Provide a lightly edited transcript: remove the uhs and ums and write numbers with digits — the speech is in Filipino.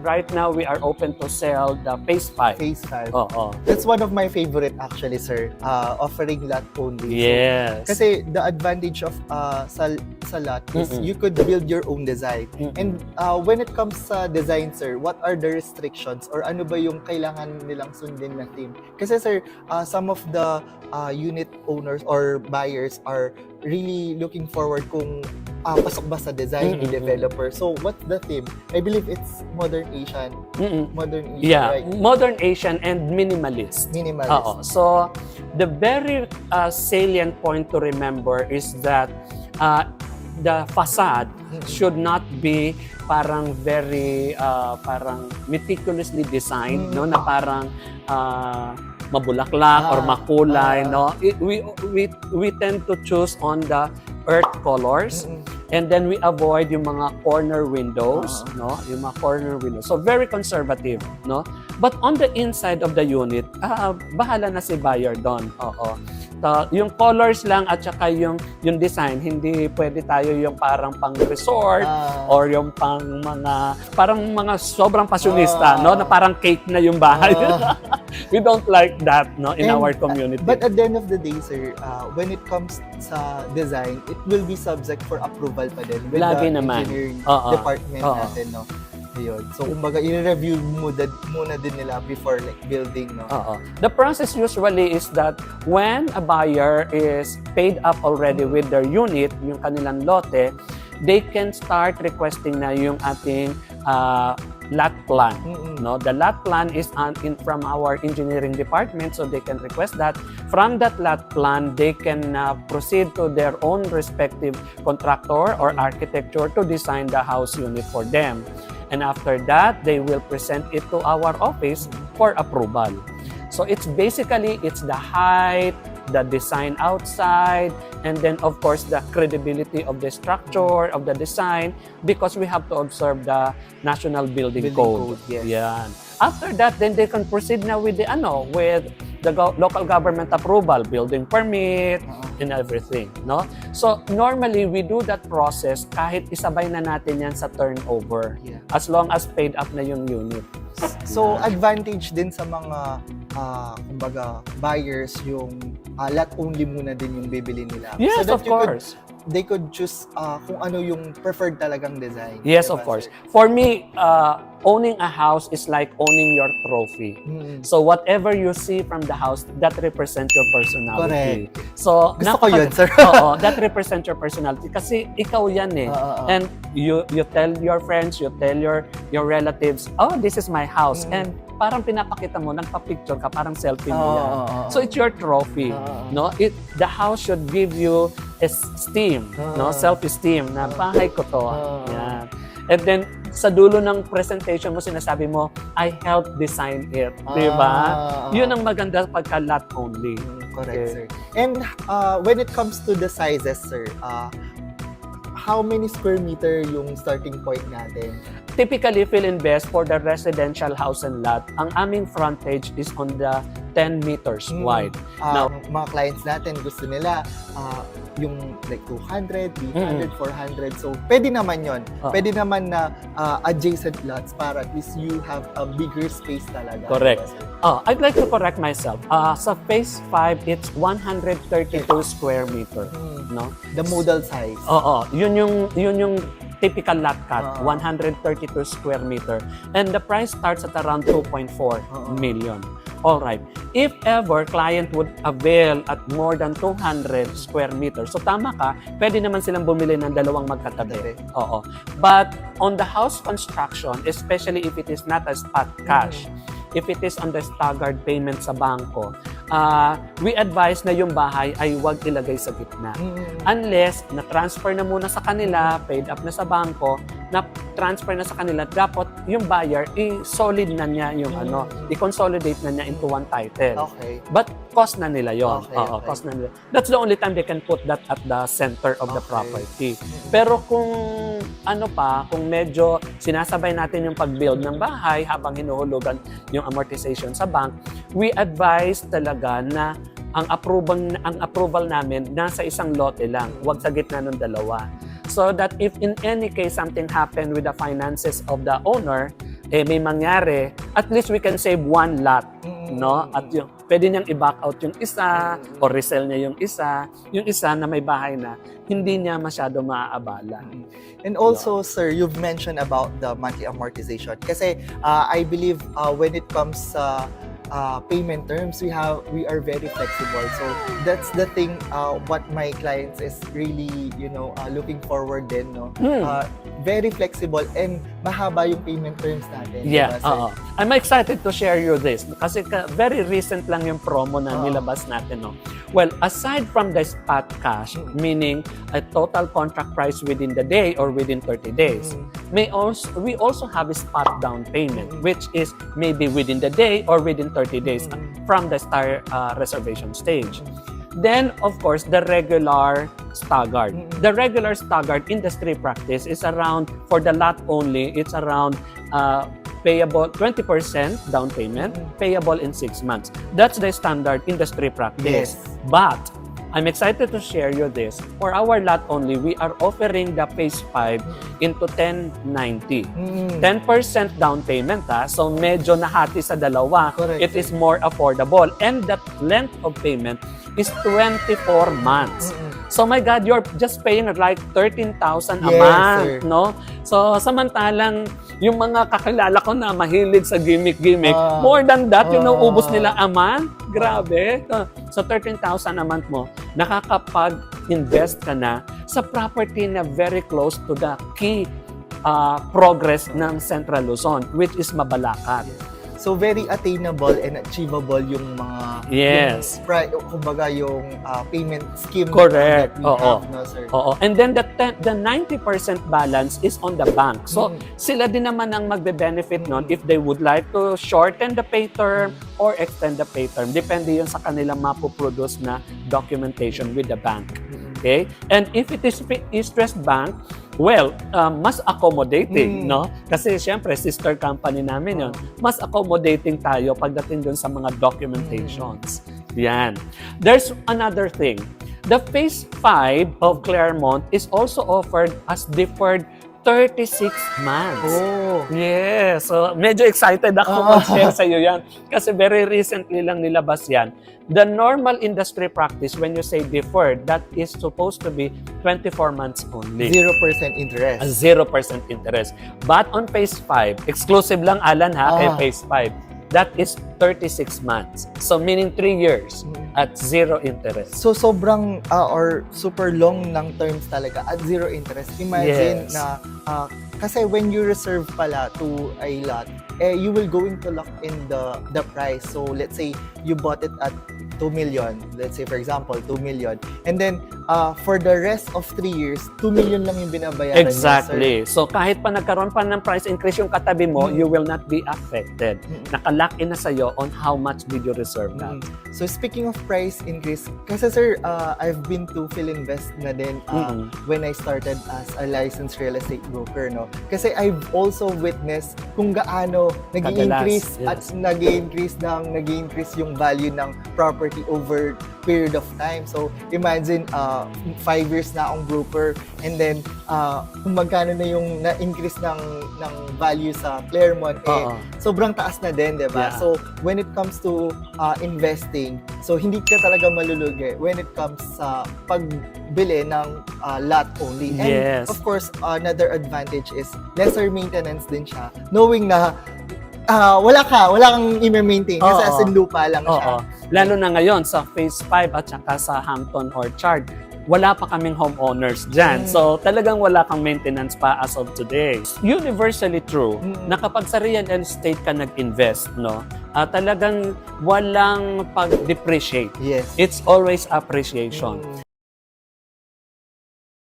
right now we are open to sell the Phase 5. Phase 5. Oo. That's one of my favorite actually, sir. Offering lot only. Yes. So, kasi the advantage of sa lot is you could build your own design. And when it comes sa design, sir, what are the restrictions or ano ba yung kailangan nilang sundin na theme? Kasi sir, some of the unit owners or buyers are really looking forward kung pasok ba sa design ni developer. So what's the theme? I believe it's Modern Asian. Modern Asian, Yeah, right? Modern Asian and minimalist. Minimalist. Oo. So the very salient point to remember is that the facade should not be parang very parang meticulously designed, no, na parang mabulaklak or makulay, no. We tend to choose on the earth colors, and then we avoid yung mga corner windows, no, yung mga corner windows. So very conservative, no. But on the inside of the unit, bahala na si buyer doon. Oo. Yung colors lang at saka yung design, hindi pwede tayo yung parang pang resort or yung parang mga sobrang pasyonista, no, na parang cake na yung bahay. We don't like that, no, in our community. But at the end of the day, sir, when it comes sa design, it will be subject for approval pa din with Lagi the naman. engineering department natin, no. Ayun. So, kumbaga, i-review muna din nila before like building, no? The process usually is that when a buyer is paid up already with their unit, yung kanilang lote, they can start requesting na yung ating lot plan. No, the lot plan is from our engineering department, so they can request that. From that lot plan, they can proceed to their own respective contractor or architecture to design the house unit for them. And after that, they will present it to our office for approval. So it's basically the height, the design outside, and then of course the credibility of the structure, of the design, because we have to observe the National Building Code. Yes. Yan. After that, then they can proceed now with the local government approval, building permit, and everything, no? So normally we do that process kahit isabay na natin yan sa turnover, as long as paid up na yung unit. So advantage din sa mga kumbaga buyers yung lot only muna din yung bibili nila. Yes, so of course. They could choose kung ano yung preferred talagang design. Yes, diba, of course. sir? For me, owning a house is like owning your trophy. So whatever you see from the house, that represents your personality. Correct. So Gusto ko yun, sir. Oo, that represents your personality kasi ikaw yan eh. And you tell your friends, you tell your relatives, oh, this is my house. And parang pinapakita mo, nagpa-picture ka, parang selfie mo yan. So it's your trophy. No, the house should give you esteem, no, self-esteem na bahay ko to. Yan. And then sa dulo ng presentation mo, sinasabi mo, I helped design it. Diba? Yun ang maganda pagka lot only. Correct, sir. And when it comes to the sizes, sir, how many square meter yung starting point natin? Typically, Filinvest for the residential house and lot, ang aming frontage is on the 10 meters wide. Now, Mga clients natin, gusto nila yung like 200, 300, 400. So, pwede naman yon. Pwede naman na adjacent lots para at least you have a bigger space talaga. Correct. Diba, I'd like to correct myself. Sa Phase 5, it's 132 square meter. No? the modal size. Yun yung typical lot cut, 132 square meter. And the price starts at around 2.4 million. All right. If ever client would avail at more than 200 square meters, so tama ka, pwede naman silang bumili ng dalawang magkatabi. But on the house construction, especially if it is not a spot cash, if it is on the staggered payment sa bangko, we advise na yung bahay ay huwag ilagay sa gitna. Unless na-transfer na muna sa kanila, paid up na sa bangko, na-transfer na sa kanila, dapat yung buyer, i-solid na niya yung i-consolidate na niya into one title. Okay. But cost na nila yon. Okay. Cost na nila. That's the only time they can put that at the center of the property. Pero kung kung medyo sinasabay natin yung pag-build ng bahay habang hinuhulugan yung amortization sa bank, we advise talaga na ang approval namin nasa isang lote lang, wag sa gitna ng dalawa. So that if in any case something happened with the finances of the owner, may mangyari, at least we can save one lot, no? At yung pwede niyang i-back out yung isa o resell niya yung isa na may bahay na hindi niya masyado maaabala. And also, sir, you've mentioned about the monthly amortization. Kasi I believe when it comes sa payment terms, we are very flexible. So that's the thing what my clients is really, looking forward din, no? Very flexible and mahaba yung payment terms natin. Yeah, diba, I'm excited to share you this kasi very recent lang yung promo na nilabas natin, no? Well, aside from the spot cash, meaning a total contract price within the day or within 30 days, we also have a spot down payment, which is maybe within the day or within 30 days from the start reservation stage. Then, of course, the regular staggered. The regular staggered industry practice is around, for the lot only, it's around payable 20% down payment, payable in 6 months. That's the standard industry practice. Yes. But I'm excited to share you this. For our lot only, we are offering the phase 5 into 1090. 10% down payment, so medyo nahati sa dalawa. Correct. It is more affordable. And the length of payment is 24 months. So my God, you're just paying like 13,000 a month, sir. no? So samantalang yung mga kakilala ko na mahilig sa gimmick, more than that, yung nauubos nila a month. Grabe. So 13,000 a month mo, nakakapag-invest ka na sa property na very close to the key progress ng Central Luzon, which is Mabalacat. So very attainable and achievable yung mga kumbaga yung payment scheme Correct. that we have, no, sir? Oo. And then the 90% balance is on the bank. So sila din naman ang magbe-benefit nun if they would like to shorten the pay term or extend the pay term. Depende yun sa kanilang mapoproduce na documentation with the bank. Okay? And if it is stressed bank, well, mas accommodating, no? Kasi siyempre, sister company namin yon. Mas accommodating tayo pagdating dun sa mga documentations. Yan. There's another thing. The phase 5 of Claremont is also offered as deferred 36 months. Oh. Yes. So, medyo excited ako mag-share sa iyo yan. Kasi very recently lang nilabas yan. The normal industry practice, when you say deferred, that is supposed to be 24 months only. 0% interest. 0% interest. But on phase 5, exclusive lang, Alan, kay phase 5, that is 36 months. So, meaning 3 years at 0 interest. So, sobrang or super long ng terms talaga at 0 interest. Imagine na, kasi when you reserve pala to a lot, you will going to lock in the price. So, let's say you bought it at 2 million. Let's say, for example, 2 million. And then, for the rest of 3 years, 2 million lang yung binabayaran Exactly. So, kahit pa nagkaroon pa ng price increase yung katabi mo, you will not be affected. Naka-lock in na sa'yo on how much did you reserve that. So, speaking of price increase, kasi sir, I've been to Filinvest na din when I started as a licensed real estate broker, no? Kasi I've also witnessed kung gaano nag-i-increase at nag-i-increase yung value ng property over period of time. So, imagine 5 years na akong broker and then kung magkano na yung na-increase ng value sa Claremont, sobrang taas na din, diba? Yeah. So, when it comes to investing, so hindi ka talaga malulugi when it comes sa pagbili ng lot only. And of course, another advantage is lesser maintenance din siya. Knowing na wala kang i-maintain kasi as in lupa lang siya. Lalo na ngayon sa phase 5 at saka sa Hampton Orchard, wala pa kaming homeowners dyan. So, talagang wala kang maintenance pa as of today. Universally true na kapag sa real estate ka nag-invest, no, talagang walang pag-depreciate. Yes. It's always appreciation.